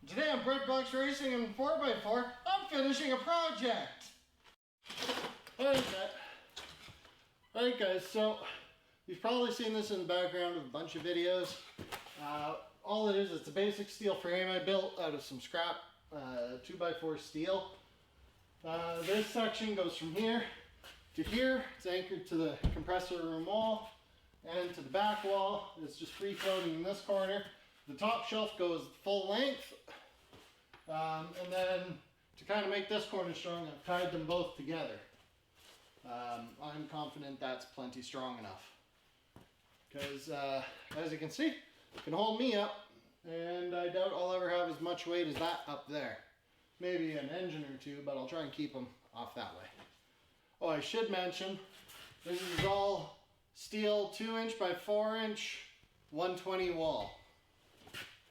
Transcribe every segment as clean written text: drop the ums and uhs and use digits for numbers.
Today on Breadbox Racing and 4x4, I'm finishing a project. Alright guys, so you've probably seen this in the background of a bunch of videos. All it is, it's a basic steel frame I built out of some scrap 2x4 steel. This section goes from here to here. It's anchored to the compressor room wall, and to the back wall. It's just free floating in this corner. The top shelf goes full length, and then to kind of make this corner strong, I've tied them both together. I'm confident that's plenty strong enough, because as you can see, it can hold me up, and I doubt I'll ever have as much weight as that up there. Maybe an engine or two, but I'll try and keep them off that way. Oh, I should mention, this is all steel 2" by 4" 120 wall.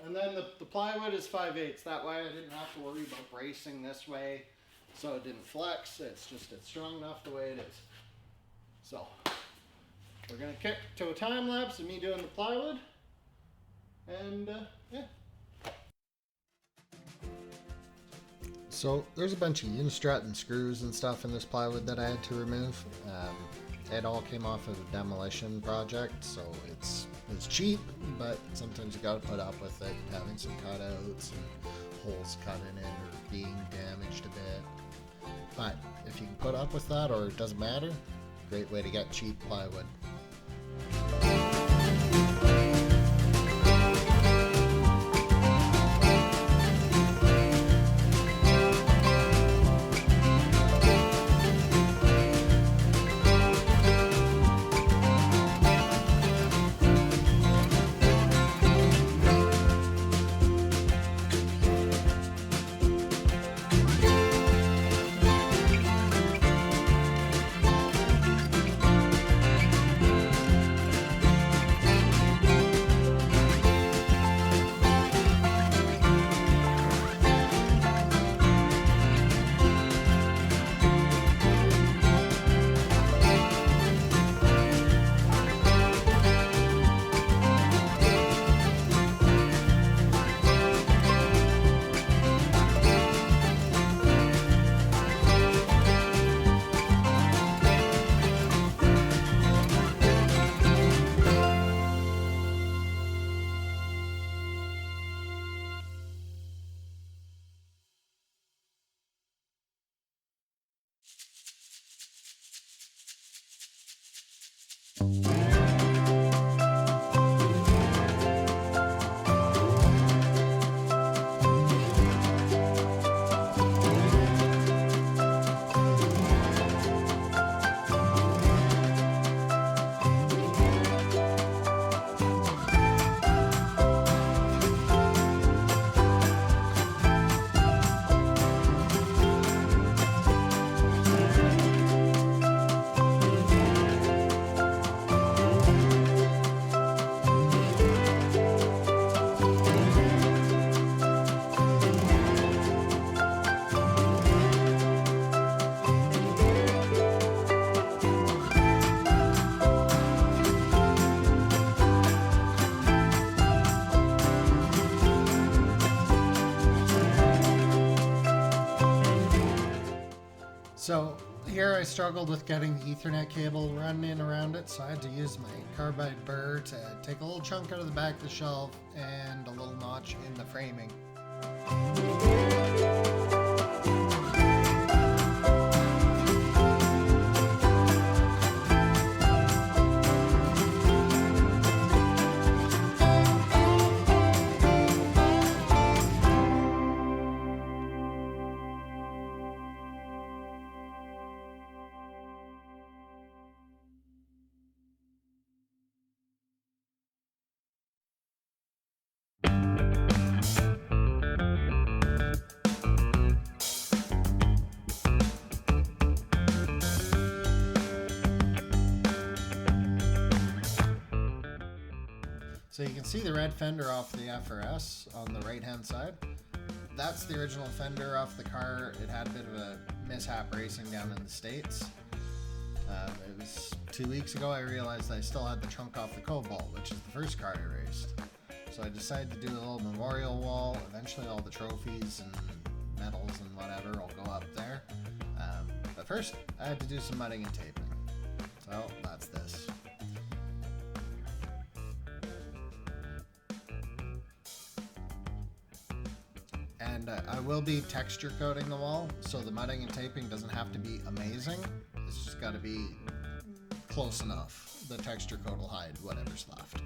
And then the plywood is 5/8. That way I didn't have to worry about bracing this way so it didn't flex. It's strong enough the way it is. So we're gonna kick to a time lapse of me doing the plywood, and yeah. So there's a bunch of unistrut and screws and stuff in this plywood that I had to remove. It all came off of a demolition project, so it's cheap, but sometimes you gotta put up with it, having some cutouts and holes cut in it or being damaged a bit. But if you can put up with that, or it doesn't matter, great way to get cheap plywood. So here I struggled with getting the Ethernet cable run in around it, so I had to use my carbide burr to take a little chunk out of the back of the shelf and a little notch in the framing. So you can see the red fender off the FRS on the right hand side. That's the original fender off the car. It had a bit of a mishap racing down in the States. It was 2 weeks ago I realized I still had the trunk off the Cobalt, which is the first car I raced. So I decided to do a little memorial wall, eventually eventually all the trophies and medals and whatever will go up there. But first, I had to do some mudding and taping. So that's this. And I will be texture coating the wall, so the mudding and taping doesn't have to be amazing. It's just got to be close enough. The texture coat will hide whatever's left.